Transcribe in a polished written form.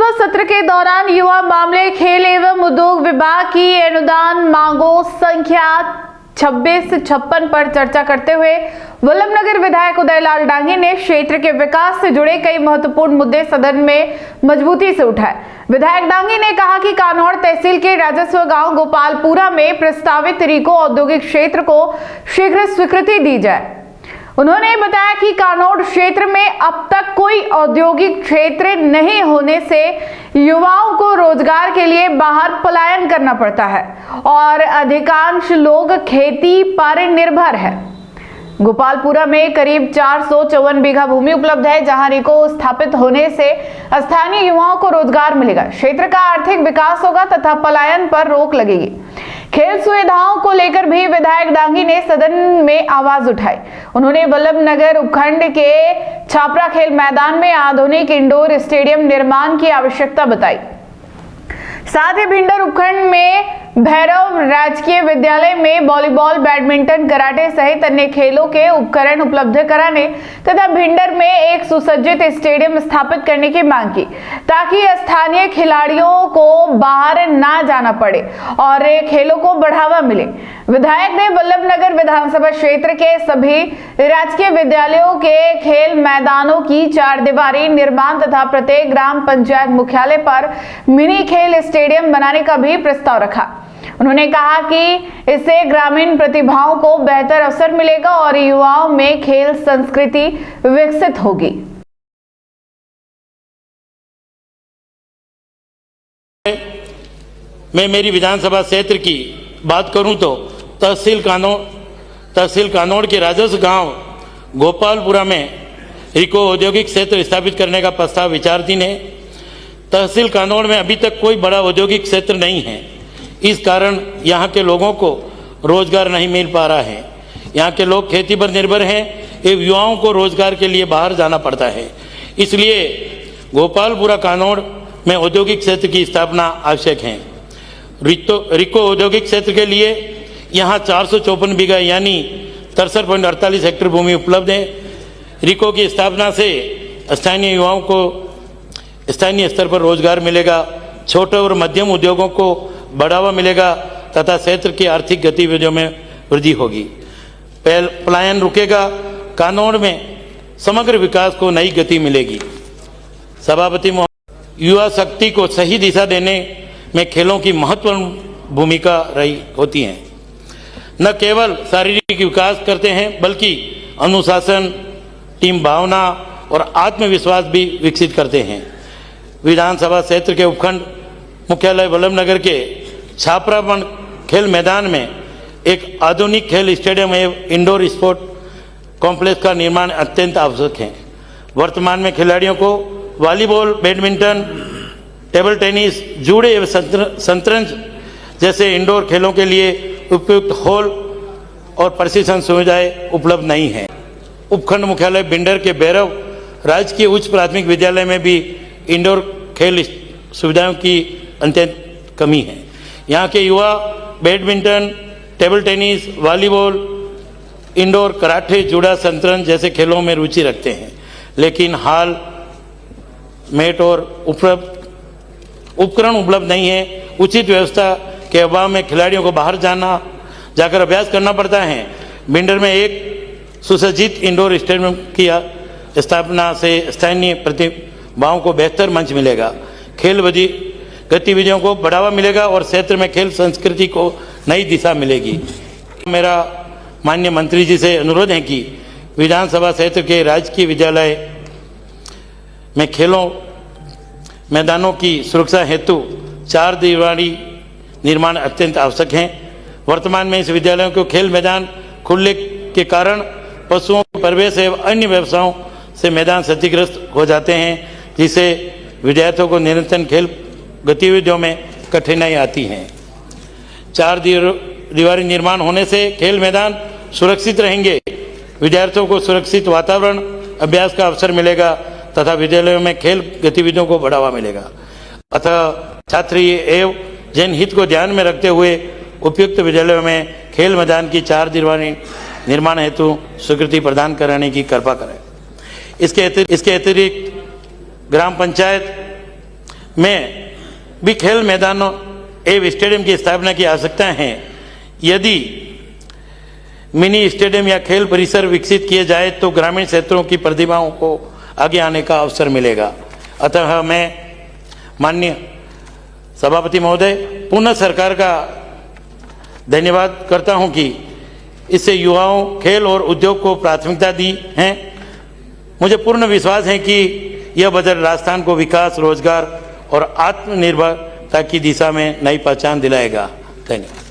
विधानसभा सत्र के दौरान युवा मामले, खेल एवं उद्योग विभाग की अनुदान मांगों संख्या 26 से 56 पर चर्चा करते हुए वल्लभनगर विधायक उदयलाल डांगी ने क्षेत्र के विकास से जुड़े कई महत्वपूर्ण मुद्दे सदन में मजबूती से उठाए। विधायक डांगी ने कहा कि कानौड़ तहसील के राजस्व गांव गोपालपुरा में प्रस्तावित रिको औद्योगिक क्षेत्र को शीघ्र स्वीकृति दी जाए। उन्होंने बताया कि कानौड़ क्षेत्र में अब तक कोई औद्योगिक क्षेत्र नहीं होने से युवाओं को रोजगार के लिए बाहर पलायन करना पड़ता है और अधिकांश लोग खेती पर निर्भर है। गोपालपुरा में करीब 454 बीघा भूमि उपलब्ध है, जहां रिको स्थापित होने से स्थानीय युवाओं को रोजगार मिलेगा, क्षेत्र का आर्थिक विकास होगा तथा पलायन पर रोक लगेगी। खेल सुविधाओं को लेकर भी विधायक डांगी ने सदन में आवाज उठाई। उन्होंने वल्लभनगर उपखंड के छापरा खेल मैदान में आधुनिक इंडोर स्टेडियम निर्माण की आवश्यकता बताई। साथ ही भिंडर उपखंड में भैरव राजकीय विद्यालय में वॉलीबॉल, बैडमिंटन, कराटे सहित अन्य खेलों के उपकरण उपलब्ध कराने तथा भिंडर में एक सुसज्जित स्टेडियम स्थापित करने की मांग की, ताकि स्थानीय खिलाड़ियों को बाहर ना जाना पड़े और खेलों को बढ़ावा मिले। विधायक ने वल्लभनगर विधानसभा क्षेत्र के सभी राजकीय विद्यालयों के खेल मैदानों की 4 दीवारी निर्माण तथा प्रत्येक ग्राम पंचायत मुख्यालय पर मिनी खेल स्टेडियम बनाने का भी प्रस्ताव रखा। उन्होंने कहा कि इससे ग्रामीण प्रतिभाओं को बेहतर अवसर मिलेगा और युवाओं में खेल संस्कृति विकसित होगी। मैं मेरी विधानसभा क्षेत्र की बात करूं तो तहसील कानौड़ के राजस्व गांव गोपालपुरा में रिको औद्योगिक क्षेत्र स्थापित करने का प्रस्ताव विचाराधीन है। तहसील कानौड़ में अभी तक कोई बड़ा औद्योगिक क्षेत्र नहीं है, इस कारण यहाँ के लोगों को रोजगार नहीं मिल पा रहा है। यहाँ के लोग खेती पर निर्भर हैं एवं युवाओं को रोजगार के लिए बाहर जाना पड़ता है। इसलिए गोपालपुरा कानौड़ में औद्योगिक क्षेत्र की स्थापना आवश्यक है। रिको औद्योगिक क्षेत्र के लिए यहाँ 454 बीघा यानी 63.48 हेक्टेयर भूमि उपलब्ध है। रिको की स्थापना से स्थानीय युवाओं को स्थानीय स्तर पर रोजगार मिलेगा, छोटे और मध्यम उद्योगों को बढ़ावा मिलेगा तथा क्षेत्र की आर्थिक गतिविधियों में वृद्धि होगी, पलायन रुकेगा, कानौड़ में समग्र विकास को नई गति मिलेगी। सभापति युवा शक्ति को सही दिशा देने में खेलों की महत्वपूर्ण भूमिका रही होती है। न केवल शारीरिक विकास करते हैं बल्कि अनुशासन, टीम भावना और आत्मविश्वास भी विकसित करते हैं। विधानसभा क्षेत्र के उपखंड मुख्यालय वल्लभनगर के छापरा खेल मैदान में एक आधुनिक खेल स्टेडियम एवं इंडोर स्पोर्ट कॉम्प्लेक्स का निर्माण अत्यंत आवश्यक है। वर्तमान में खिलाड़ियों को volleyball, badminton, table tennis, judo एवं शतरंज जैसे इंडोर खेलों के लिए उपयुक्त हॉल और प्रशिक्षण सुविधाएं उपलब्ध नहीं है। उपखंड मुख्यालय भिंडर के भैरव राजकीय उच्च प्राथमिक विद्यालय में भी इंडोर खेल सुविधाओं की अत्यंत कमी है। यहाँ के युवा badminton, table tennis, volleyball, indoor karate, judo, शतरंज जैसे खेलों में रुचि रखते हैं, लेकिन हाल मैट और उपकरण उपलब्ध नहीं है। उचित व्यवस्था के अभाव में खिलाड़ियों को बाहर जाकर अभ्यास करना पड़ता है। भिंडर में एक सुसज्जित इंडोर स्टेडियम की स्थापना से स्थानीय प्रतिभाओं को बेहतर मंच मिलेगा, खेल गतिविधियों को बढ़ावा मिलेगा और क्षेत्र में खेल संस्कृति को नई दिशा मिलेगी। मेरा माननीय मंत्री जी से अनुरोध है कि विधानसभा क्षेत्र के राजकीय विद्यालय में खेलों मैदानों की सुरक्षा हेतु 4 दीवारी निर्माण अत्यंत आवश्यक है। वर्तमान में इस विद्यालयों को खेल मैदान खुलने के कारण पशुओं के प्रवेश एवं अन्य व्यवसायों से मैदान क्षतिग्रस्त हो जाते हैं, जिससे विद्यार्थियों को निरंतर खेल गतिविधियों में कठिनाई आती है। 4 दीवारी निर्माण होने से खेल मैदान सुरक्षित रहेंगे, विद्यार्थियों को सुरक्षित वातावरण, अभ्यास का अवसर मिलेगा तथा विद्यालयों में खेल गतिविधियों को बढ़ावा मिलेगा। अतः छात्र एवं जनहित को ध्यान में रखते हुए उपयुक्त विद्यालयों में खेल मैदान की 4 दीवारी निर्माण हेतु स्वीकृति प्रदान कराने की कृपा करें। इसके अतिरिक्त ग्राम पंचायत में भी खेल मैदानों एवं स्टेडियम की स्थापना की आवश्यकता है। यदि मिनी स्टेडियम या खेल परिसर विकसित किए जाए तो ग्रामीण क्षेत्रों की प्रतिभाओं को आगे आने का अवसर मिलेगा। अतः मैं माननीय सभापति महोदय पुनः सरकार का धन्यवाद करता हूं कि इससे युवाओं, खेल और उद्योग को प्राथमिकता दी है। मुझे पूर्ण विश्वास है कि यह बजट राजस्थान को विकास, रोजगार और आत्मनिर्भरता की दिशा में नई पहचान दिलाएगा। धन्यवाद।